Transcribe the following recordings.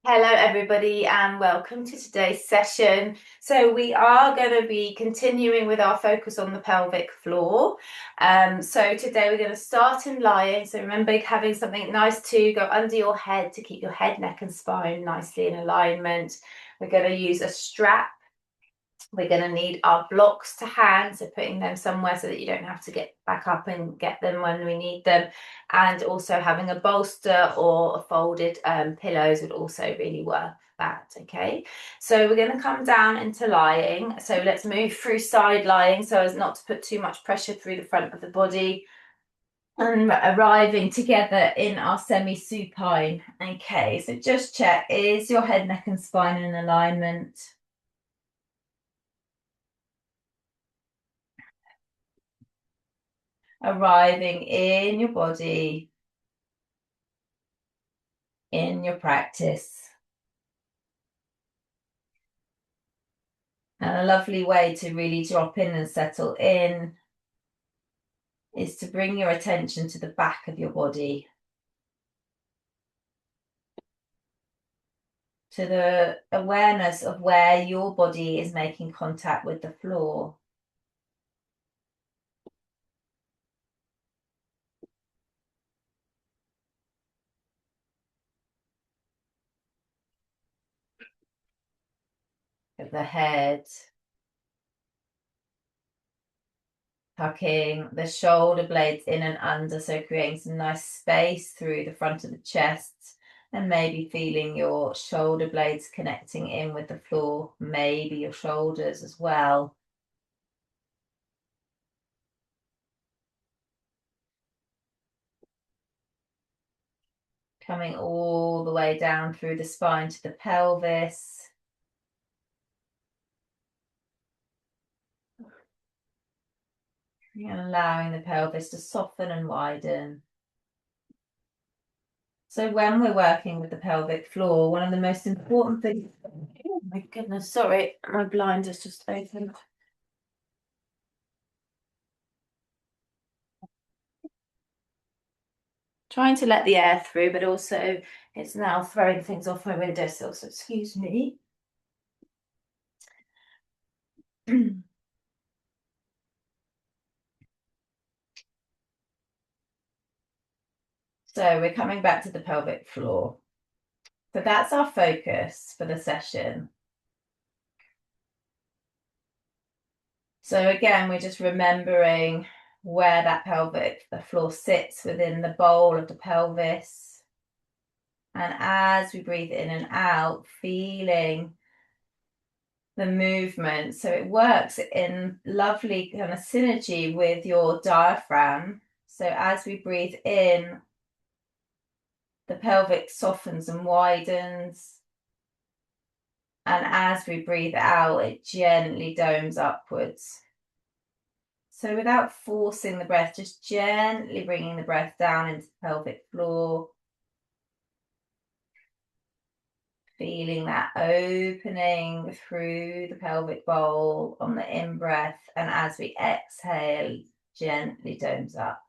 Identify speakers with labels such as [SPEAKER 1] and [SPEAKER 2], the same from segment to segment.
[SPEAKER 1] Hello, everybody, and welcome to today's session. So we are going to be continuing with our focus on the pelvic floor. So today we're going to start in lying. So remember having something nice to go under your head to keep your head, neck, and spine nicely in alignment. We're going to use a strap. We're going to need our blocks to hand, so putting them somewhere so that you don't have to get back up and get them when we need them. And also having a bolster or a folded pillows would also really work that. Okay, so we're going to come down into lying. So let's move through side lying so as not to put too much pressure through the front of the body. And arriving together in our semi-supine. Okay, so just check, is your head, neck, and spine in alignment? Arriving in your body, in your practice. And a lovely way to really drop in and settle in is to bring your attention to the back of your body, to the awareness of where your body is making contact with the floor. Of the head, tucking the shoulder blades in and under, so creating some nice space through the front of the chest, and maybe feeling your shoulder blades connecting in with the floor, maybe your shoulders as well. Coming all the way down through the spine to the pelvis. And allowing the pelvis to soften and widen. So when we're working with the pelvic floor, one of the most important things, oh my goodness, sorry, my blind has just opened. Trying to let the air through, but also it's now throwing things off my windowsill, so excuse me. So we're coming back to the pelvic floor. So that's our focus for the session. So again, we're just remembering where that the floor sits within the bowl of the pelvis. And as we breathe in and out, feeling the movement. So it works in lovely kind of synergy with your diaphragm. So as we breathe in, the pelvic softens and widens. And as we breathe out, it gently domes upwards. So without forcing the breath, just gently bringing the breath down into the pelvic floor. Feeling that opening through the pelvic bowl on the in-breath. And as we exhale, gently domes up.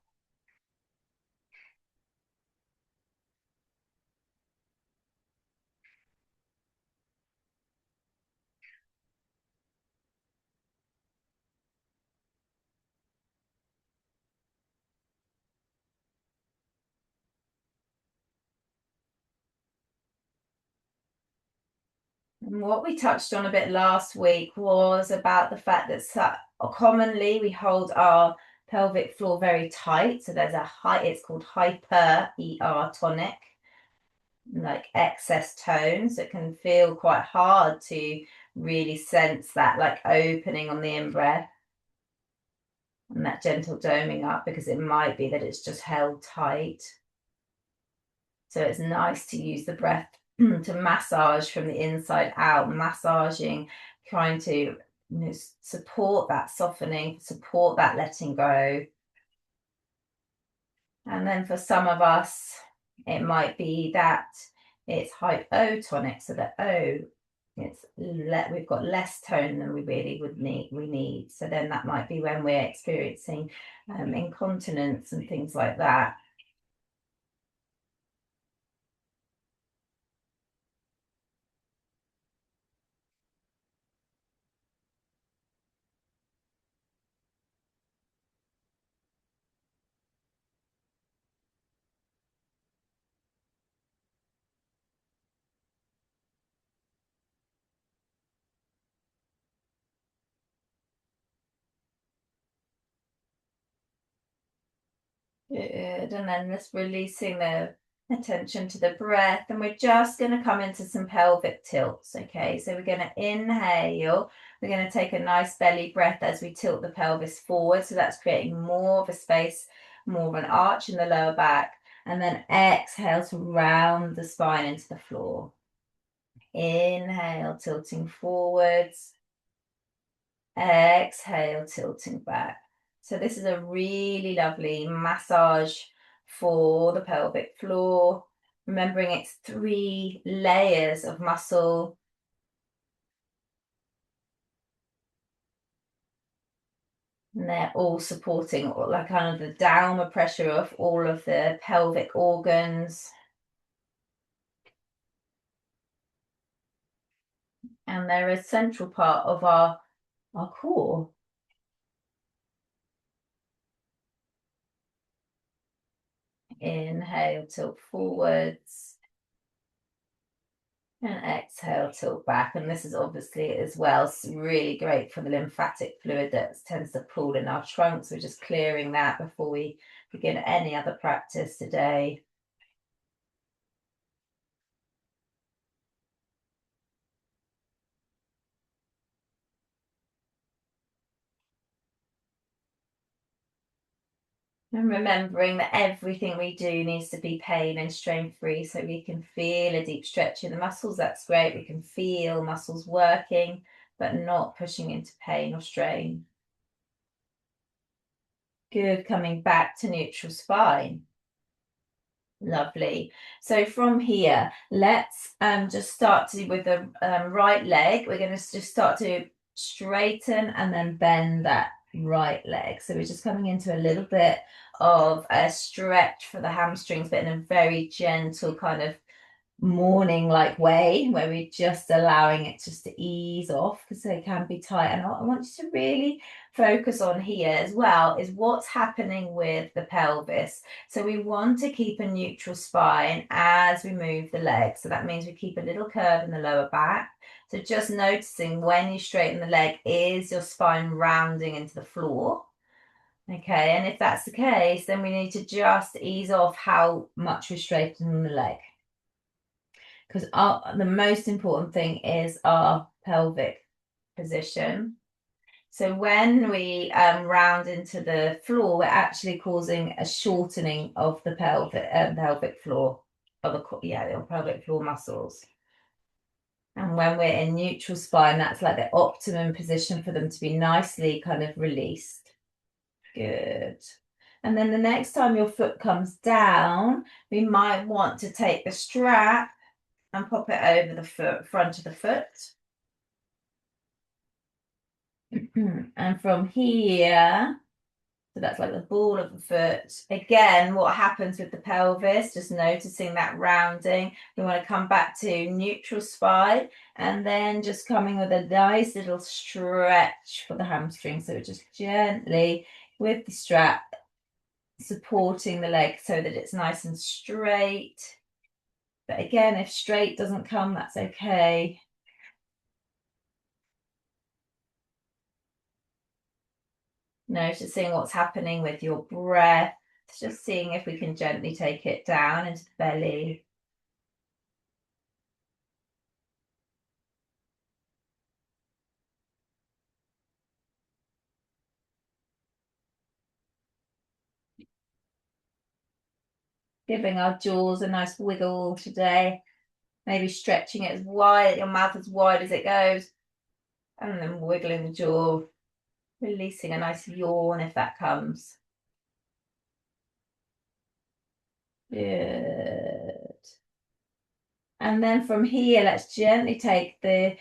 [SPEAKER 1] And what we touched on a bit last week was about the fact that commonly we hold our pelvic floor very tight. So there's it's called hyper-tonic, like excess tone. So it can feel quite hard to really sense that like opening on the in-breath and that gentle doming up, because it might be that it's just held tight. So it's nice to use the breath to massage from the inside out, massaging, trying to support that softening, support that letting go. And then for some of us, it might be that it's hypo-tonic, so that we've got less tone than we really would need. So then that might be when we're experiencing incontinence and things like that. Good. And then just releasing the attention to the breath. And we're just going to come into some pelvic tilts. Okay, so we're going to inhale. We're going to take a nice belly breath as we tilt the pelvis forward. So that's creating more of a space, more of an arch in the lower back. And then exhale to round the spine into the floor. Inhale, tilting forwards. Exhale, tilting back. So this is a really lovely massage for the pelvic floor. Remembering it's 3 layers of muscle. And they're all supporting like kind of the downward pressure of all of the pelvic organs. And they're a central part of our core. Inhale, tilt forwards. And exhale, tilt back. And this is obviously as well really great for the lymphatic fluid that tends to pool in our trunks. We're just clearing that before we begin any other practice today. And remembering that everything we do needs to be pain and strain free, so we can feel a deep stretch in the muscles. That's great. We can feel muscles working, but not pushing into pain or strain. Good. Coming back to neutral spine. Lovely. So from here, let's just start with the right leg. We're going to just start to straighten and then bend that right leg. So we're just coming into a little bit of a stretch for the hamstrings, but in a very gentle kind of morning like way, where we're just allowing it just to ease off because they can be tight. And I want you to really focus on here as well is what's happening with the pelvis. So we want to keep a neutral spine as we move the leg. So that means we keep a little curve in the lower back. So just noticing when you straighten the leg, is your spine rounding into the floor? Okay, and if that's the case, then we need to just ease off how much we're straightening the leg. Because the most important thing is our pelvic position. So when we round into the floor, we're actually causing a shortening of the pelvic floor, of the pelvic floor muscles. And when we're in neutral spine, that's like the optimum position for them to be nicely kind of released. Good. And then the next time your foot comes down, we might want to take the strap and pop it over the front of the foot. And from here, so that's like the ball of the foot. Again, what happens with the pelvis, just noticing that rounding. We want to come back to neutral spine and then just coming with a nice little stretch for the hamstring. So just gently with the strap, supporting the leg so that it's nice and straight. But again, if straight doesn't come, that's okay. Noticing what's happening with your breath, just seeing if we can gently take it down into the belly. Giving our jaws a nice wiggle today. Maybe stretching it as wide, your mouth as wide as it goes. And then wiggling the jaw, releasing a nice yawn if that comes. Good. And then from here, let's gently take the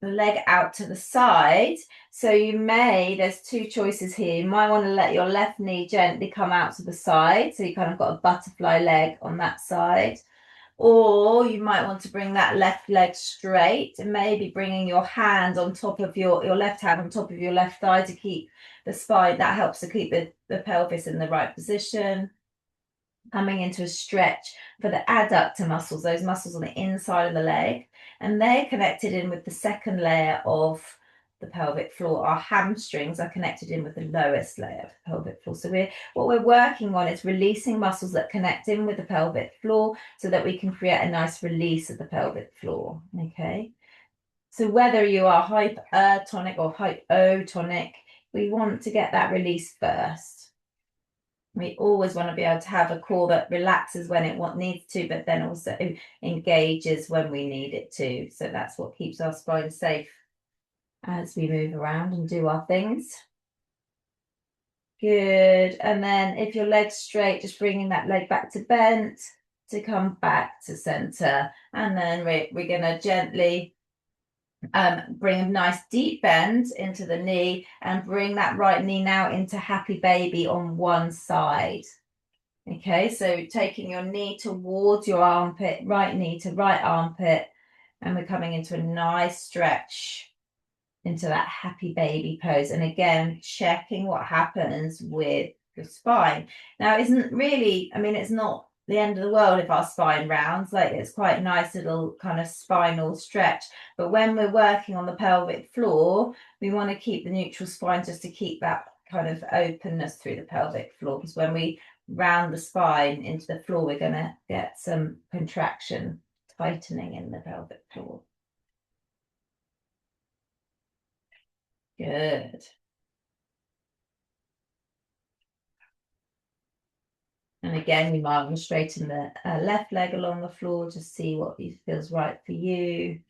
[SPEAKER 1] leg out to the side. So there's 2 choices here. You might want to let your left knee gently come out to the side. So you kind of got a butterfly leg on that side. Or you might want to bring that left leg straight and maybe bringing your hand on top of your left hand on top of your left thigh to keep the spine. That helps to keep the pelvis in the right position. Coming into a stretch for the adductor muscles, those muscles on the inside of the leg, and they're connected in with the second layer of the pelvic floor. Our hamstrings are connected in with the lowest layer of the pelvic floor. So what we're working on is releasing muscles that connect in with the pelvic floor so that we can create a nice release of the pelvic floor. Okay. So whether you are hypertonic or hypo-tonic, we want to get that release first. We always want to be able to have a core that relaxes when it needs to, but then also engages when we need it to. So that's what keeps our spine safe as we move around and do our things. Good. And then if your leg's straight, just bringing that leg back to bent to come back to center. And then we're going to gently bring a nice deep bend into the knee and bring that right knee now into happy baby on one side. Okay, so taking your knee towards your armpit, right knee to right armpit, and we're coming into a nice stretch into that happy baby pose. And again, checking what happens with your spine. Now, it isn't really, I mean, it's not the end of the world if our spine rounds, like it's quite nice little kind of spinal stretch. But when we're working on the pelvic floor, we want to keep the neutral spine just to keep that kind of openness through the pelvic floor, because when we round the spine into the floor, we're going to get some contraction, tightening in the pelvic floor. Good. And again, you might want to straighten the left leg along the floor, just see what feels right for you.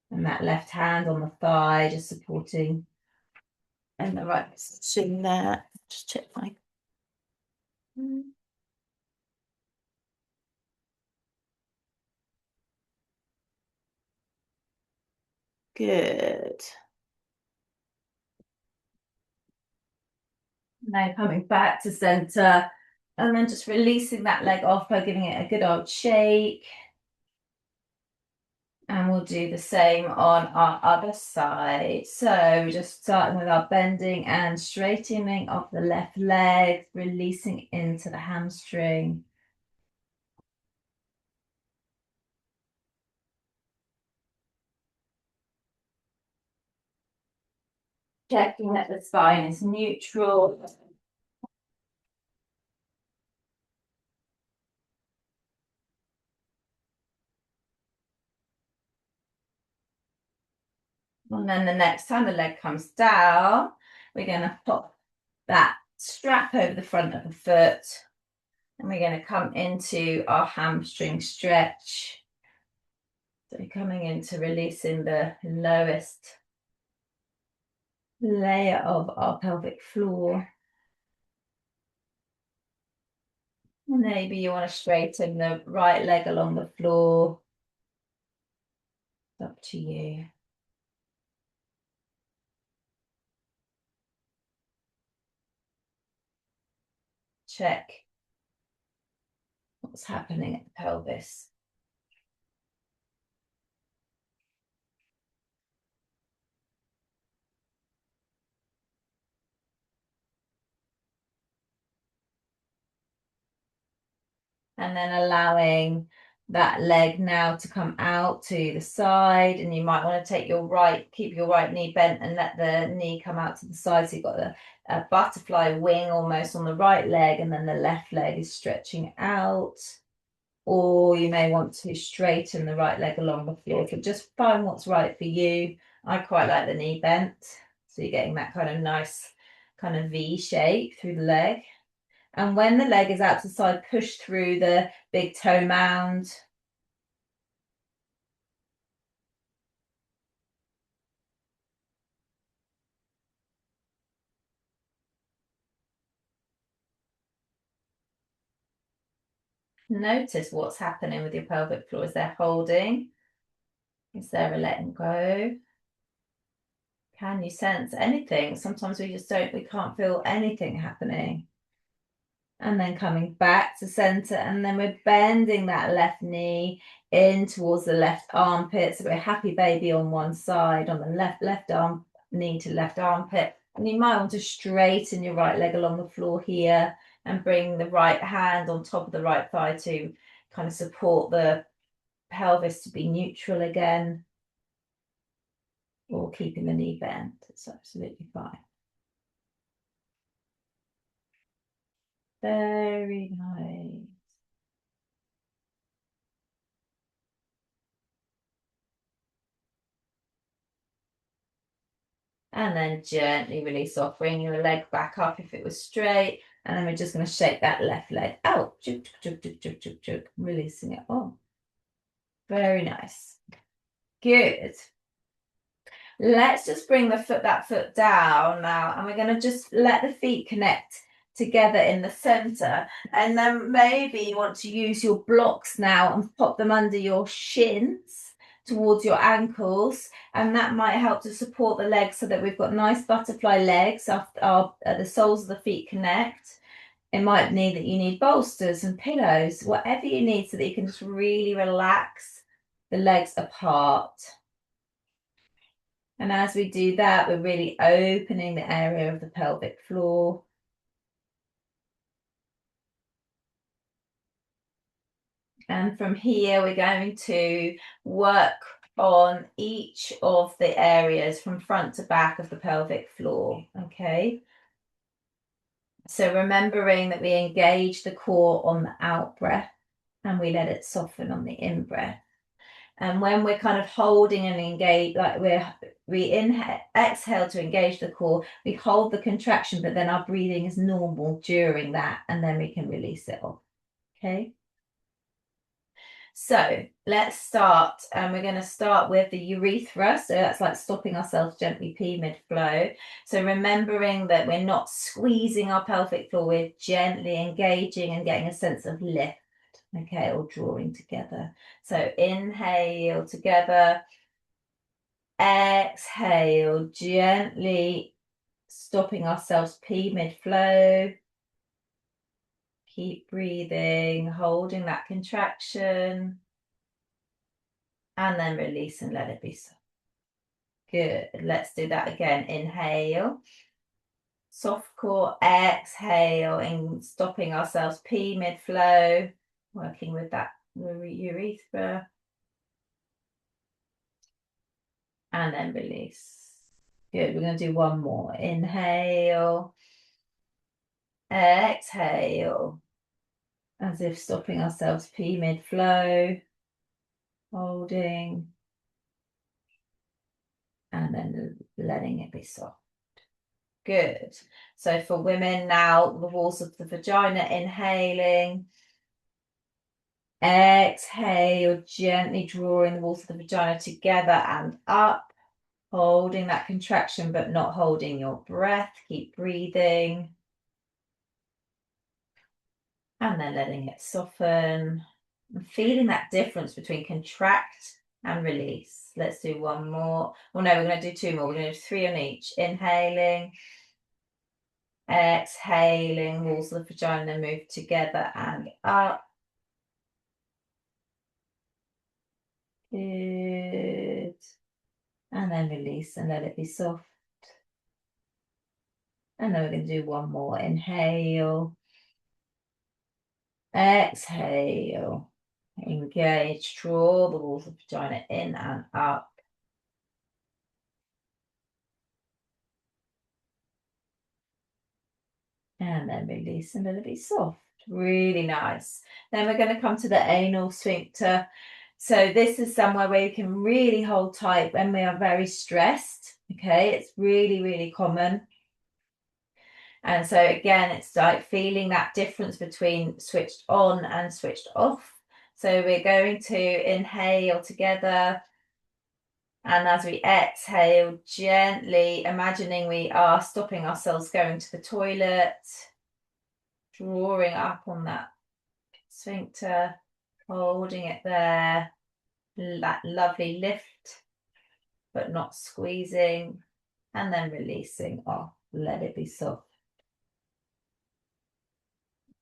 [SPEAKER 1] And that left hand on the thigh, just supporting in the right position there. Just check my. Good. Now coming back to center, and then just releasing that leg off by giving it a good old shake. And we'll do the same on our other side. So just starting with our bending and straightening of the left leg, releasing into the hamstring. Checking that the spine is neutral. And then the next time the leg comes down, we're going to pop that strap over the front of the foot. And we're going to come into our hamstring stretch. So coming into releasing the lowest layer of our pelvic floor. Maybe you want to straighten the right leg along the floor. It's up to you. Check what's happening at the pelvis. And then allowing that leg now to come out to the side, and you might want to take keep your right knee bent and let the knee come out to the side, so you've got a butterfly wing almost on the right leg, and then the left leg is stretching out. Or you may want to straighten the right leg along the floor. So just find what's right for you. I quite like the knee bent, so you're getting that kind of nice kind of V shape through the leg. And when the leg is out to the side, push through the big toe mound. Notice what's happening with your pelvic floor. Is there holding? Is there a letting go? Can you sense anything? Sometimes we can't feel anything happening. And then coming back to center, and then we're bending that left knee in towards the left armpit. So we're happy baby on one side, on the left arm knee to left armpit. And you might want to straighten your right leg along the floor here and bring the right hand on top of the right thigh to kind of support the pelvis to be neutral again. or keeping the knee bent. It's absolutely fine. Very nice. And then gently release off, bring your leg back up if it was straight. And then we're just going to shake that left leg out. Juk, juk, juk, juk, juk, juk, releasing it off. Very nice. Good. Let's just bring that foot down now, and we're going to just let the feet connect together in the center. And then maybe you want to use your blocks now and pop them under your shins towards your ankles, and that might help to support the legs so that we've got nice butterfly legs after the soles of the feet connect. It might need that you need bolsters and pillows, whatever you need, so that you can just really relax the legs apart. And as we do that, we're really opening the area of the pelvic floor. And from here, we're going to work on each of the areas from front to back of the pelvic floor, okay? So remembering that we engage the core on the out breath and we let it soften on the in breath. And when we're kind of holding and engage, like we exhale to engage the core, we hold the contraction, but then our breathing is normal during that, and then we can release it off, okay? So let's start, and we're going to start with the urethra. So that's like stopping ourselves gently pee mid-flow. So remembering that we're not squeezing our pelvic floor, we're gently engaging and getting a sense of lift, okay, or drawing together. So inhale together, exhale, gently stopping ourselves pee mid-flow. Keep breathing, holding that contraction. And then release and let it be so. Good. Let's do that again. Inhale. Soft core. Exhale. And stopping ourselves pee mid-flow. Working with that urethra. And then release. Good. We're going to do one more. Inhale. Exhale. As if stopping ourselves pee mid-flow. Holding. And then letting it be soft. Good. So for women now, the walls of the vagina, inhaling. Exhale, gently drawing the walls of the vagina together and up. Holding that contraction, but not holding your breath. Keep breathing. And then letting it soften. And feeling that difference between contract and release. Let's do one more. Well, no, we're going to do two more. We're going to do three on each. Inhaling. Exhaling, walls of the vagina move together and up. Good. And then release and let it be soft. And then we're going to do one more. Inhale. Exhale. Engage. Draw the walls of the vagina in and up. And then release and let it be soft. Really nice. Then we're going to come to the anal sphincter. So this is somewhere where you can really hold tight when we are very stressed. Okay, it's really, really common. And so again, it's like feeling that difference between switched on and switched off. So we're going to inhale together. And as we exhale, gently imagining we are stopping ourselves going to the toilet, drawing up on that sphincter, holding it there, that lovely lift, but not squeezing, and then releasing off. Let it be soft.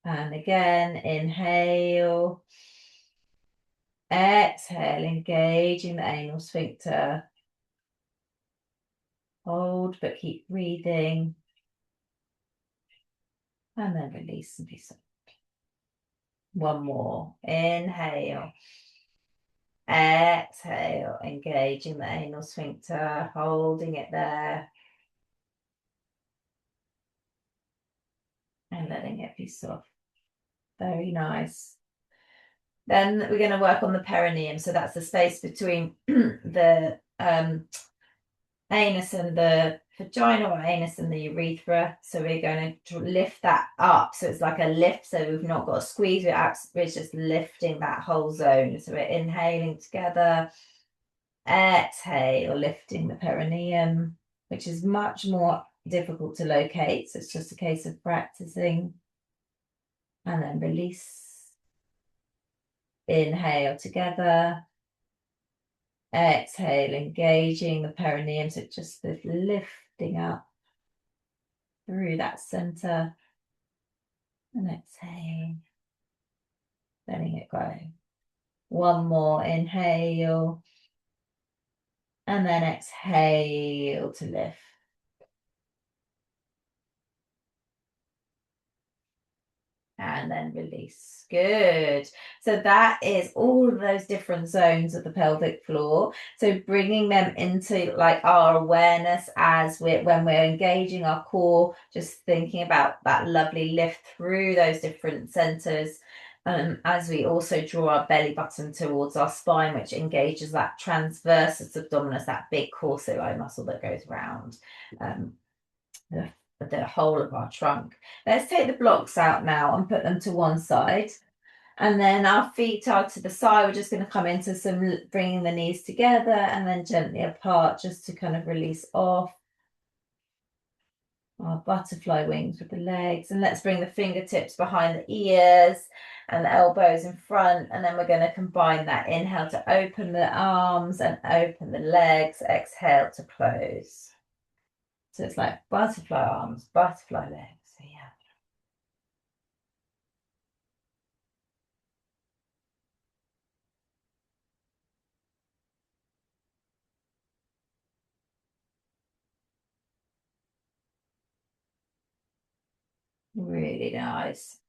[SPEAKER 1] And again, inhale, exhale, engaging the anal sphincter. Hold, but keep breathing. And then release and be soft. One more. Inhale. Exhale, engaging the anal sphincter, holding it there. And letting it be soft. Very nice. Then we're going to work on the perineum. So that's the space between the anus and the vagina, or anus and the urethra. So we're going to lift that up. So it's like a lift. So we've not got a squeeze. We're just lifting that whole zone. So we're inhaling together. Exhale, lifting the perineum, which is much more difficult to locate. So it's just a case of practicing. And then release. Inhale together. Exhale, engaging the perineum. So just this lifting up through that center. And exhale, letting it go. One more inhale. And then exhale to lift. And then release. Good. So that is all of those different zones of the pelvic floor. So bringing them into like our awareness as when we're engaging our core, just thinking about that lovely lift through those different centers. As we also draw our belly button towards our spine, which engages that transversus abdominis, that big corsicli muscle that goes around the whole of our trunk. Let's take the blocks out now and put them to one side. And then our feet are to the side. We're just going to come into some bringing the knees together and then gently apart, just to kind of release off our butterfly wings with the legs. And let's bring the fingertips behind the ears and the elbows in front. And then we're going to combine that. Inhale to open the arms and open the legs. Exhale to close. So it's like butterfly arms, butterfly legs. So yeah. Really nice.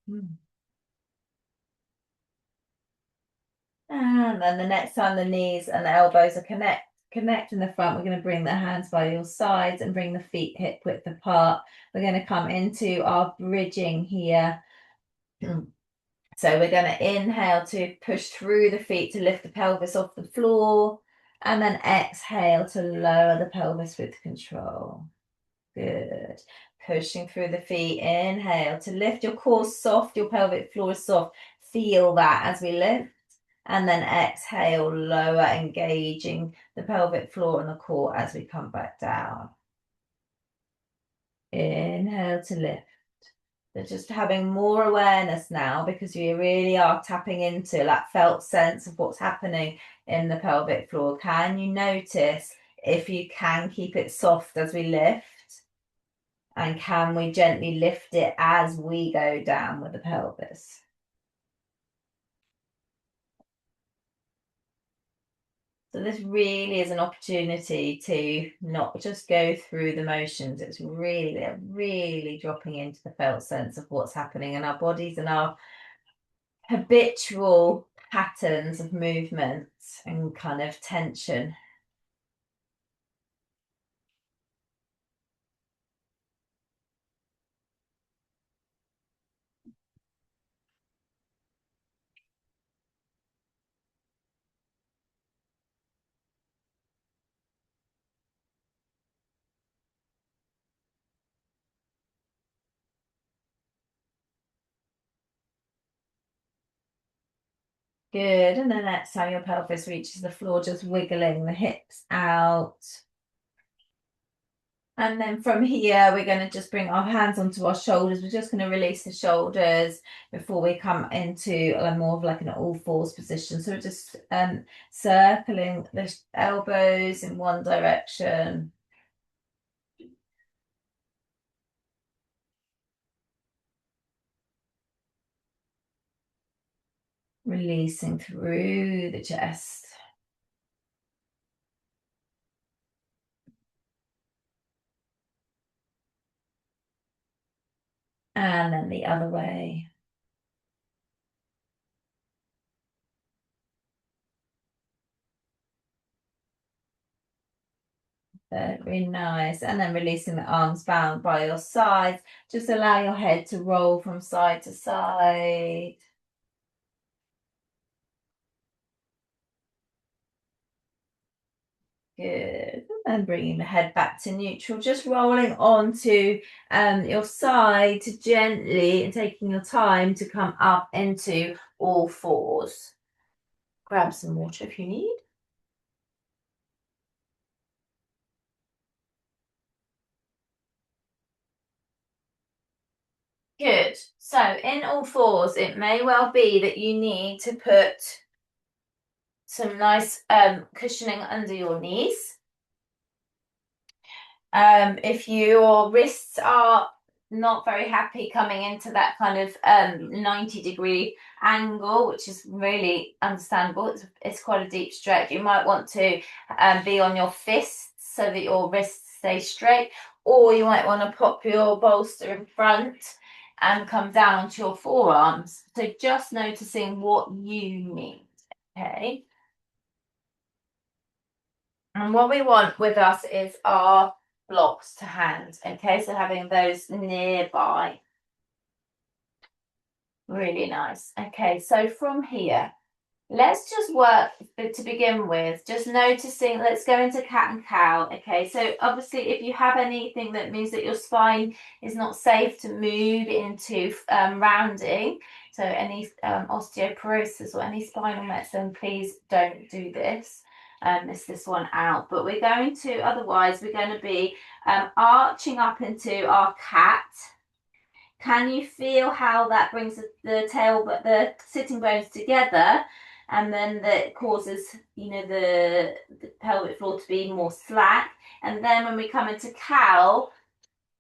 [SPEAKER 1] And then the next time the knees and the elbows are connect in the front, we're going to bring the hands by your sides and bring the feet hip width apart. We're going to come into our bridging here. So we're going to inhale to push through the feet to lift the pelvis off the floor, and then exhale to lower the pelvis with control. Good. Pushing through the feet. Inhale to lift your core soft, your pelvic floor is soft. Feel that as we lift. And then exhale, lower, engaging the pelvic floor and the core as we come back down. Inhale to lift. So just having more awareness now, because we really are tapping into that felt sense of what's happening in the pelvic floor. Can you notice if you can keep it soft as we lift? And can we gently lift it as we go down with the pelvis? So this really is an opportunity to not just go through the motions. It's really dropping into the felt sense of what's happening in our bodies and our habitual patterns of movement and kind of tension. Good. And then next time your pelvis reaches the floor, just wiggling the hips out. And then from here, we're going to just bring our hands onto our shoulders. We're just going to release the shoulders before we come into more of like an all fours position. So we're just circling the elbows in one direction. Releasing through the chest. And then the other way. Very nice. And then releasing the arms bound by your sides. Just allow your head to roll from side to side. Good. And bringing the head back to neutral, just rolling onto your side gently and taking your time to come up into all fours. Grab some water if you need. Good. So in all fours, it may well be that you need to put some nice cushioning under your knees. If your wrists are not very happy coming into that kind of 90-degree angle, which is really understandable, it's quite a deep stretch, you might want to be on your fists so that your wrists stay straight, or you might want to pop your bolster in front and come down onto your forearms. So just noticing what you need, okay? And what we want with us is our blocks to hand, okay? So having those nearby. Really nice. Okay, so from here, let's just work to begin with, just noticing, let's go into cat and cow. Okay, so obviously if you have anything that means that your spine is not safe to move into rounding, so any osteoporosis or any spinal medicine, please don't do this. Miss this one out, but we're going to, otherwise we're going to be arching up into our cat. Can you feel how that brings the tail, but the sitting bones together, and then that causes, you know, the pelvic floor to be more slack? And then when we come into cow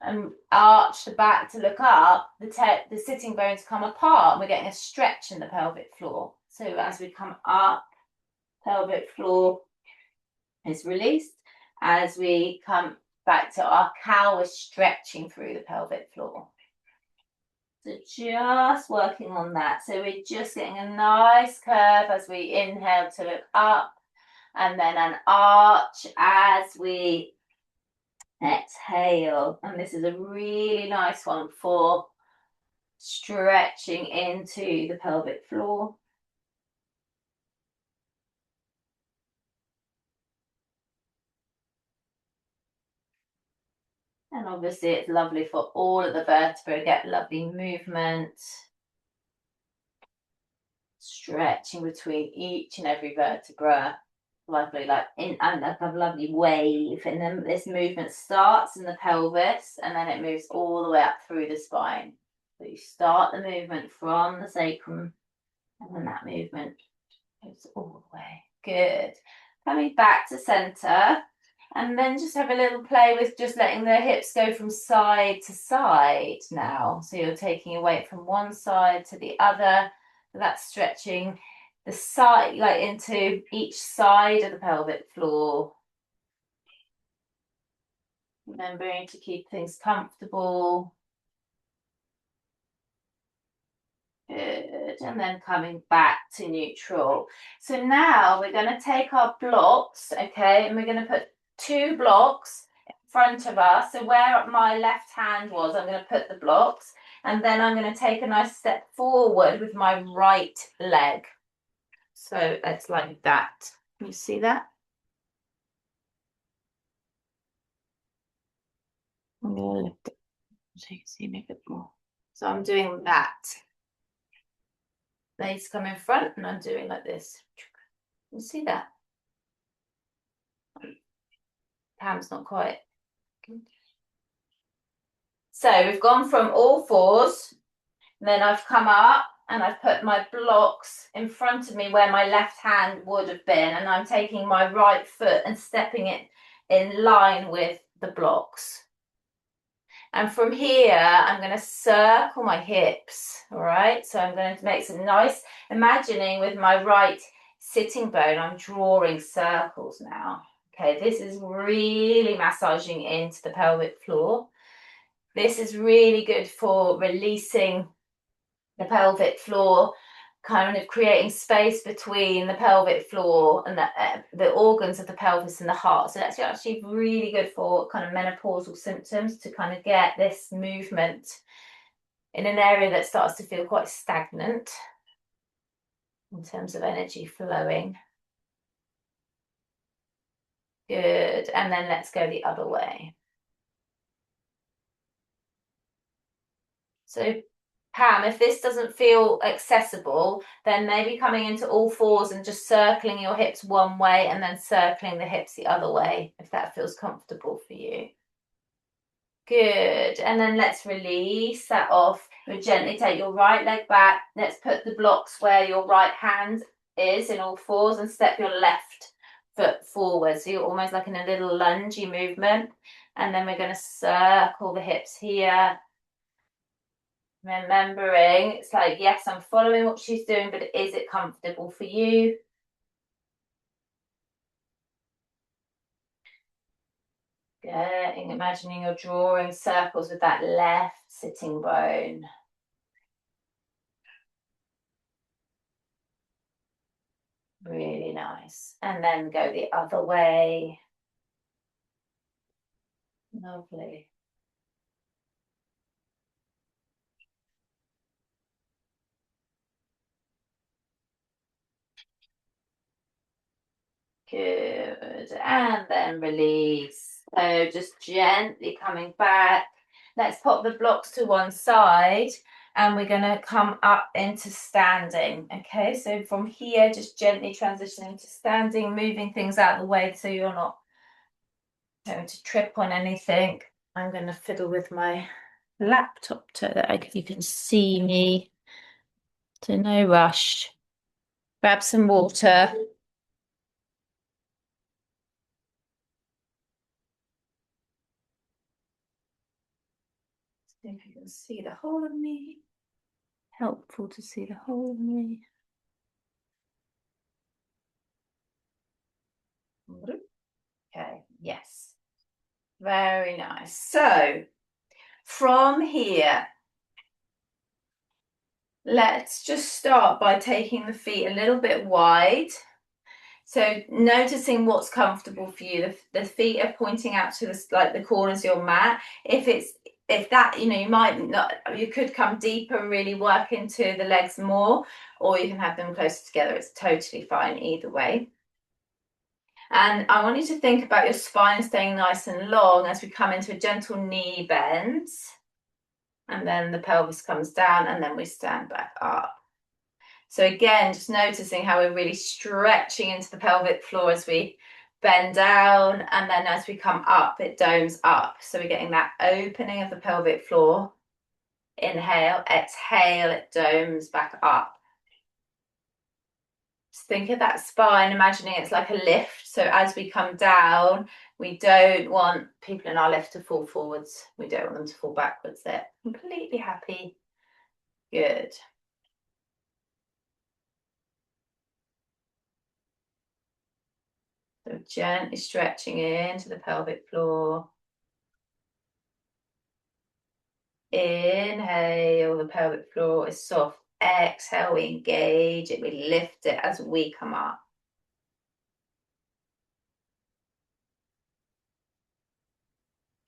[SPEAKER 1] and arch the back to look up, the sitting bones come apart, and we're getting a stretch in the pelvic floor. So as we come up, pelvic floor is released. As we come back to our cow, we're stretching through the pelvic floor. So just working on that. So we're just getting a nice curve as we inhale to look up, and then an arch as we exhale. And this is a really nice one for stretching into the pelvic floor. And obviously it's lovely for all of the vertebrae, get lovely movement. Stretching between each and every vertebra. Lovely, like in and like a lovely wave. And then this movement starts in the pelvis and then it moves all the way up through the spine. So you start the movement from the sacrum and then that movement goes all the way. Good. Coming back to center. And then just have a little play with just letting the hips go from side to side now. So you're taking your weight from one side to the other. So that's stretching the side, like into each side of the pelvic floor. Remembering to keep things comfortable. Good. And then coming back to neutral. So now we're going to take our blocks, okay, and we're going to put 2 blocks in front of us. So where my left hand was, I'm going to put the blocks, and then I'm going to take a nice step forward with my right leg. So it's like that. Can you see that? I'm going to lift it so you can see me a bit more. So I'm doing that. Legs come in front and I'm doing like this. You see that? Cam's not quite. So we've gone from all fours, and then I've come up and I've put my blocks in front of me where my left hand would have been, and I'm taking my right foot and stepping it in line with the blocks. And from here, I'm going to circle my hips, all right? So I'm going to make some nice, imagining with my right sitting bone, I'm drawing circles now. Okay, this is really massaging into the pelvic floor. This is really good for releasing the pelvic floor kind of creating space between the pelvic floor and the organs of the pelvis and the heart. So that's actually really good for kind of menopausal symptoms, to kind of get this movement in an area that starts to feel quite stagnant in terms of energy flowing. Good. And then let's go the other way. So Pam, if this doesn't feel accessible, then maybe coming into all fours and just circling your hips one way and then circling the hips the other way, if that feels comfortable for you. Good. And then let's release that off. You'll gently take your right leg back. Let's put the blocks where your right hand is in all fours and step your left foot forward. So you're almost like in a little lungey movement. And then we're going to circle the hips here. Remembering, it's like, yes, I'm following what she's doing, but is it comfortable for you? Good. Imagining you're drawing circles with that left sitting bone. Really nice. And then go the other way. Lovely. Good. And then release. So just gently coming back. Let's pop the blocks to one side and we're going to come up into standing. Okay, so from here, just gently transitioning to standing, moving things out of the way so you're not going to trip on anything. I'm going to fiddle with my laptop so that you can see me. So no rush. Grab some water. See if you can see the whole of me. Helpful to see the whole of me. Okay, yes. Very nice. So from here, let's just start by taking the feet a little bit wide. So noticing what's comfortable for you. The feet are pointing out to the corners of your mat. If that, you might not, you could come deeper and really work into the legs more, or you can have them closer together. It's totally fine either way. And I want you to think about your spine staying nice and long as we come into a gentle knee bend. And then the pelvis comes down and then we stand back up. So again, just noticing how we're really stretching into the pelvic floor as we bend down, and then as we come up, it domes up. So we're getting that opening of the pelvic floor. Inhale, exhale, it domes back up. Just think of that spine, imagining it's like a lift. So as we come down, we don't want people in our lift to fall forwards. We don't want them to fall backwards. They're completely happy. Good. So gently stretching into the pelvic floor. Inhale, the pelvic floor is soft. Exhale, we engage it, we lift it as we come up.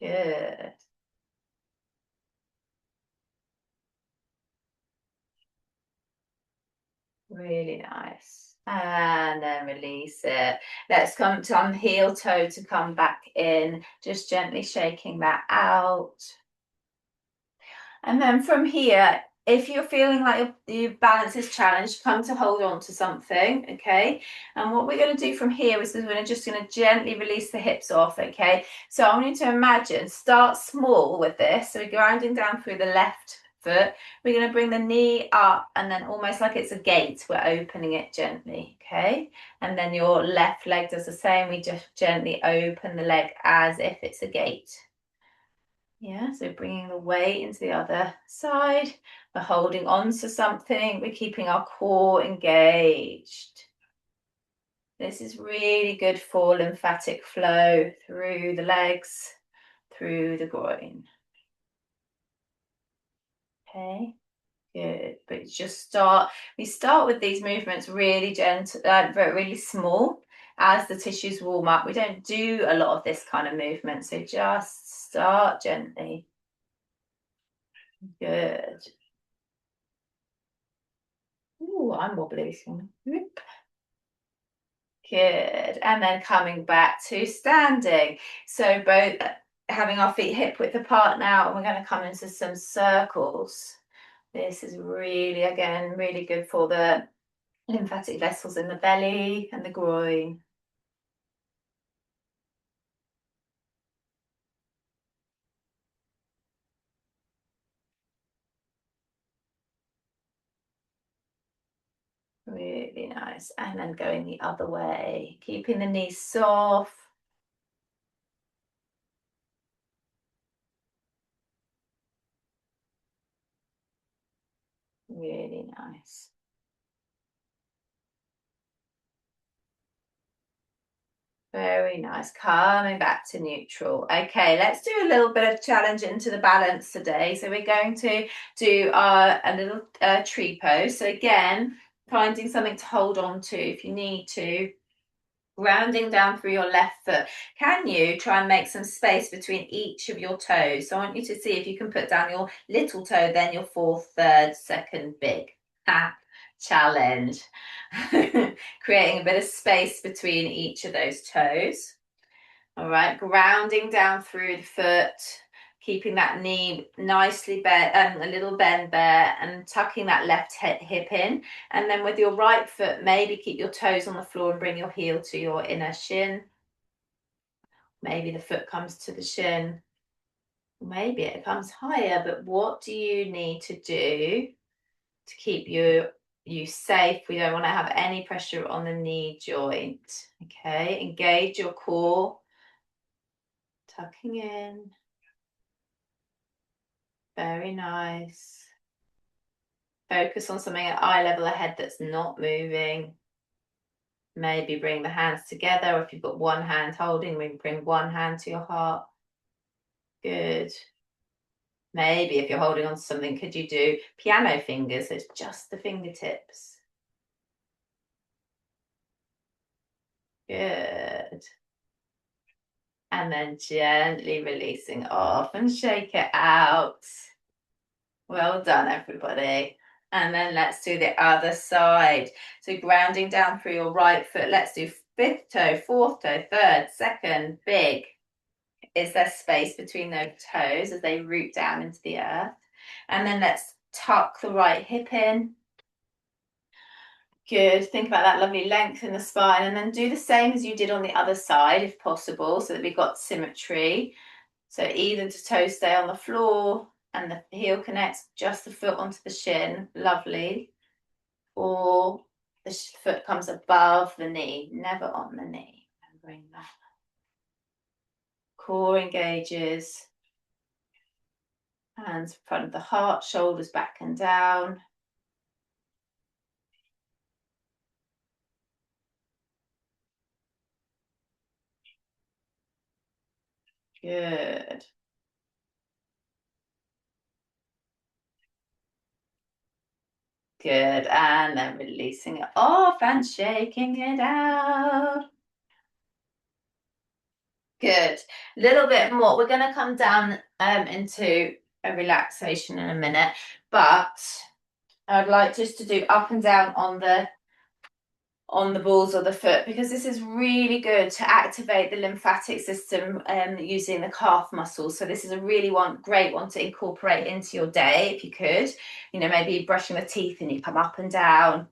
[SPEAKER 1] Good. Really nice. And then release it. Let's come to on heel toe to come back in, just gently shaking that out. And then from here, if you're feeling like your balance is challenged, come to hold on to something, okay? And what we're going to do from here is we're just going to gently release the hips off, okay? So I want you to imagine, start small with this. So we're grounding down through the left foot. We're going to bring the knee up and then almost like it's a gate, we're opening it gently, okay? And then your left leg does the same. We just gently open the leg as if it's a gate. Yeah, so bringing the weight into the other side. We're holding on to something. We're keeping our core engaged. This is really good for lymphatic flow through the legs, through the groin. Okay. Good, but we start with these movements really gentle, really small. As the tissues warm up, we don't do a lot of this kind of movement, so just start gently. Good. Ooh, I'm wobbly this one. Good, and then coming back to standing. So both having our feet hip width apart now, and we're going to come into some circles. This is really, again, really good for the lymphatic vessels in the belly and the groin. Really nice. And then going the other way, keeping the knees soft. Really nice. Very nice. Coming back to neutral. Okay, let's do a little bit of challenge into the balance today. So we're going to do a little tree pose. So again, finding something to hold on to if you need to. Grounding down through your left foot. Can you try and make some space between each of your toes? So I want you to see if you can put down your little toe, then your fourth, third, second big. Challenge. Creating a bit of space between each of those toes. All right, grounding down through the foot, keeping that knee nicely bent, a little bend there, and tucking that left hip in. And then with your right foot, maybe keep your toes on the floor and bring your heel to your inner shin. Maybe the foot comes to the shin. Maybe it comes higher, but what do you need to do to keep you safe? We don't want to have any pressure on the knee joint. Okay, engage your core, tucking in. Very nice. Focus on something at eye level ahead that's not moving. Maybe bring the hands together, or if you've got one hand holding, maybe bring one hand to your heart. Good. Maybe if you're holding on to something, could you do piano fingers? So it's just the fingertips. Good. And then gently releasing off and shake it out. Well done, everybody. And then let's do the other side. So grounding down through your right foot. Let's do fifth toe, fourth toe, third, second, big. Is there space between those toes as they root down into the earth? And then let's tuck the right hip in. Good. Think about that lovely length in the spine, and then do the same as you did on the other side if possible, so that we've got symmetry. So either the toes stay on the floor and the heel connects just the foot onto the shin, lovely, or the foot comes above the knee, never on the knee. And bring that. Core engages, hands in front of the heart, shoulders back and down. Good. Good, and then releasing it off and shaking it out. Good. A little bit more. We're going to come down into a relaxation in a minute, but I'd like just to do up and down on the balls of the foot, because this is really good to activate the lymphatic system using the calf muscles. So this is a really great one to incorporate into your day if you could. Maybe brushing the teeth and you come up and down,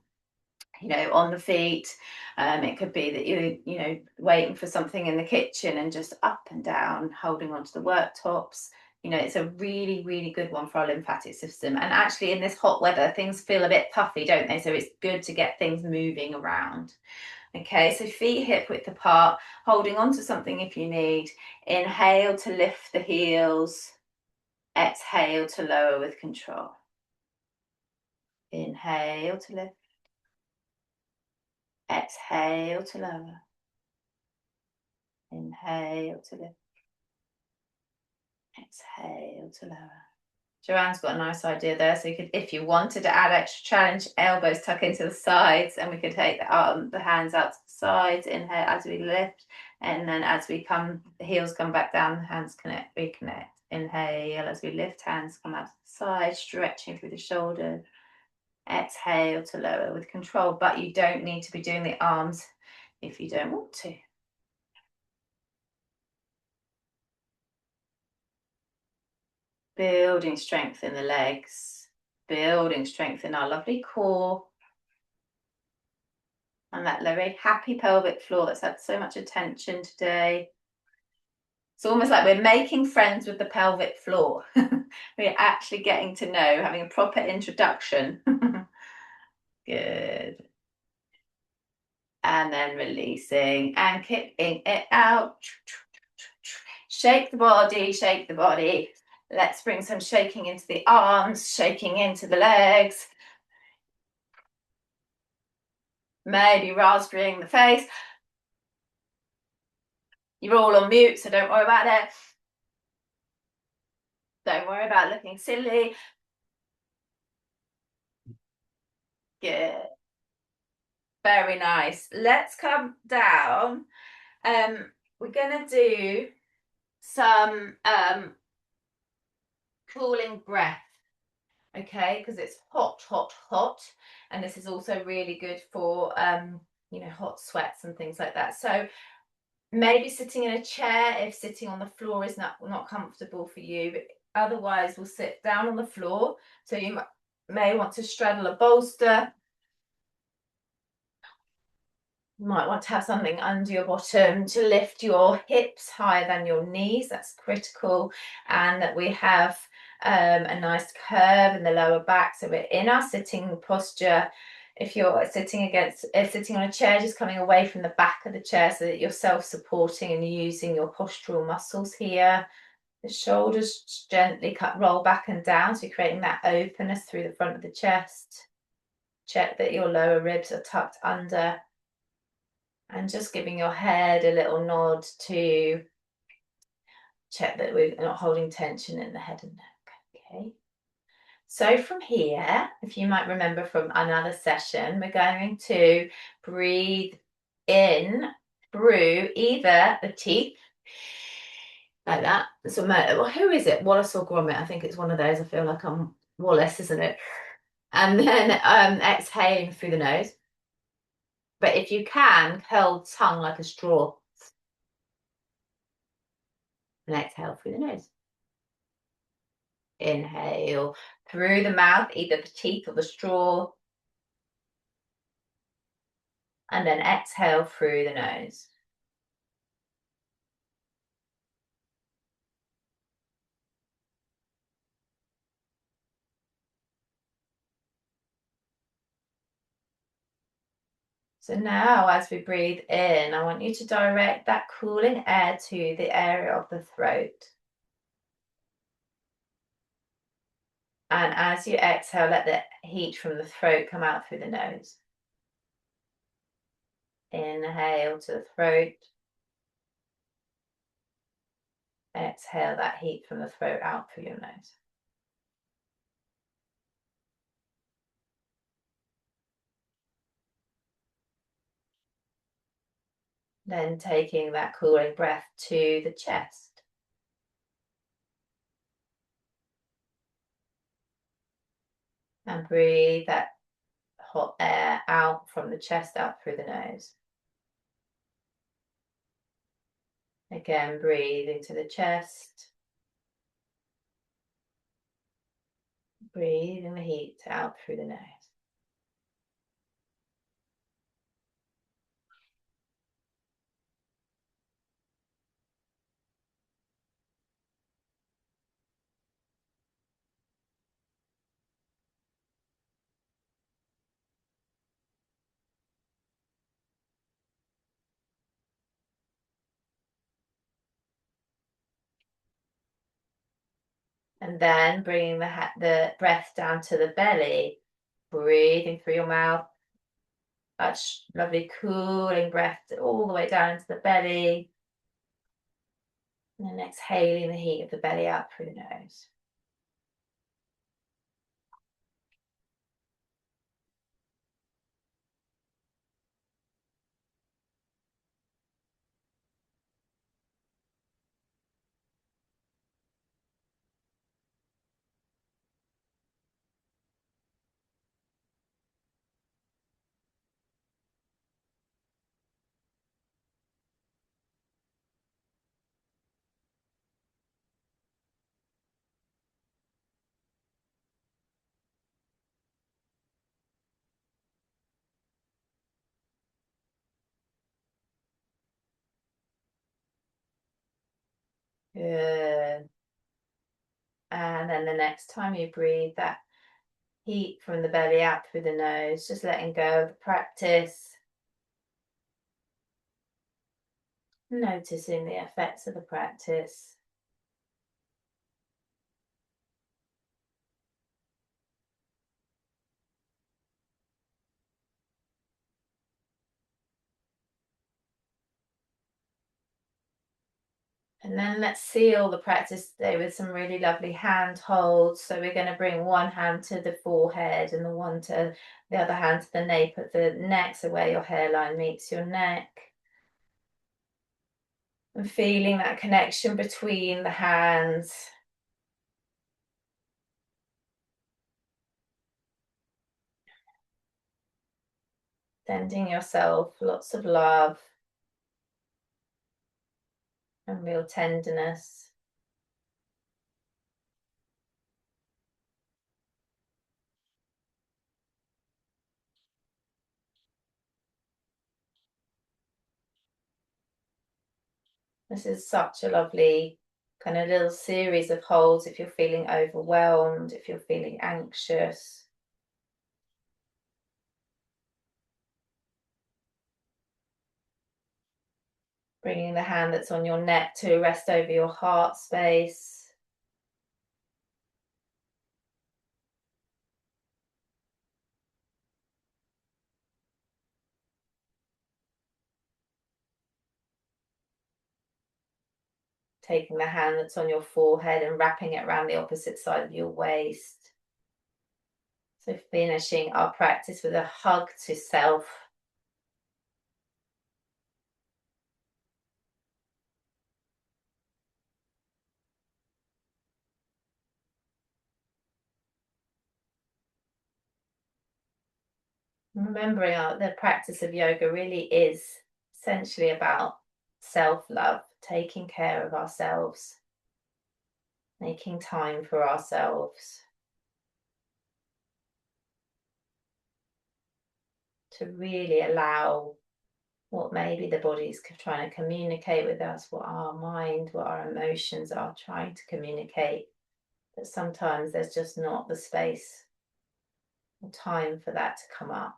[SPEAKER 1] on the feet. It could be that you're waiting for something in the kitchen and just up and down, holding onto the worktops. It's a really, really good one for our lymphatic system. And actually, in this hot weather, things feel a bit puffy, don't they? So it's good to get things moving around. Okay, so feet hip width apart, holding onto something if you need. Inhale to lift the heels. Exhale to lower with control. Inhale to lift. Exhale to lower. Inhale to lift. Exhale to lower. Joanne's got a nice idea there. So you could, if you wanted to add extra challenge, elbows tuck into the sides, and we could take the hands out to the sides, inhale as we lift, and then as we come, the heels come back down, the hands connect, reconnect. Inhale as we lift, hands come out to the side, stretching through the shoulder. Exhale to lower with control, but you don't need to be doing the arms if you don't want to. Building strength in the legs, building strength in our lovely core, and that very happy pelvic floor that's had so much attention today. It's almost like we're making friends with the pelvic floor. We're actually getting to know, having a proper introduction. Good. And then releasing and kicking it out. Shake the body, shake the body. Let's bring some shaking into the arms, shaking into the legs. Maybe raspberrying the face. You're all on mute, so don't worry about it. Don't worry about looking silly. Good. Very nice. Let's come down. We're going to do some cooling breath, okay? Because it's hot, hot, hot. And this is also really good for, hot sweats and things like that. So maybe sitting in a chair if sitting on the floor is not comfortable for you. But otherwise, we'll sit down on the floor. So you may want to straddle a bolster. You might want to have something under your bottom to lift your hips higher than your knees. That's critical. And that we have a nice curve in the lower back. So we're in our sitting posture. If you're sitting on a chair, just coming away from the back of the chair so that you're self-supporting and using your postural muscles here. The shoulders gently roll back and down, so you're creating that openness through the front of the chest. Check that your lower ribs are tucked under. And just giving your head a little nod to check that we're not holding tension in the head and neck, okay? So from here, if you might remember from another session, we're going to breathe in through either the teeth, like that. So who is it? Wallace or Gromit? I think it's one of those. I feel like I'm Wallace, isn't it? And then exhaling through the nose. But if you can, curl tongue like a straw. And exhale through the nose. Inhale through the mouth, either the teeth or the straw. And then exhale through the nose. So now as we breathe in, I want you to direct that cooling air to the area of the throat. And as you exhale, let the heat from the throat come out through the nose. Inhale to the throat. Exhale that heat from the throat out through your nose. Then taking that cooling breath to the chest. And breathe that hot air out from the chest, out through the nose. Again, breathe into the chest. Breathing the heat out through the nose. And then bringing the breath down to the belly, breathing through your mouth. That lovely cooling breath all the way down into the belly. And then exhaling the heat of the belly out through the nose. Good. And then the next time you breathe, that heat from the belly out through the nose, just letting go of the practice. Noticing the effects of the practice. And then let's seal the practice today with some really lovely hand holds. So we're going to bring one hand to the forehead and the other hand to the nape of the neck, so where your hairline meets your neck. And feeling that connection between the hands. Sending yourself lots of love and real tenderness. This is such a lovely kind of little series of holds if you're feeling overwhelmed, if you're feeling anxious. Bringing the hand that's on your neck to rest over your heart space. Taking the hand that's on your forehead and wrapping it around the opposite side of your waist. So finishing our practice with a hug to self. Remembering the practice of yoga really is essentially about self-love, taking care of ourselves, making time for ourselves to really allow what maybe the body's trying to communicate with us, what our mind, what our emotions are trying to communicate, but sometimes there's just not the space or time for that to come up.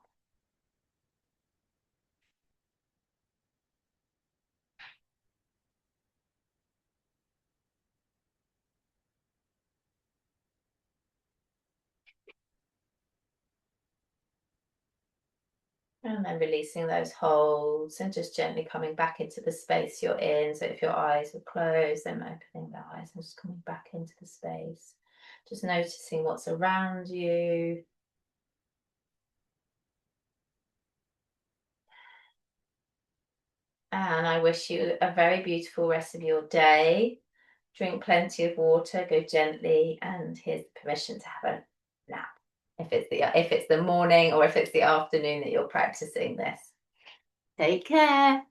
[SPEAKER 1] And then releasing those holds and just gently coming back into the space you're in. So if your eyes were closed, then opening the eyes and just coming back into the space. Just noticing what's around you. And I wish you a very beautiful rest of your day. Drink plenty of water, go gently, and here's permission to have a nap. If it's the morning or if it's the afternoon that you're practicing this. Take care.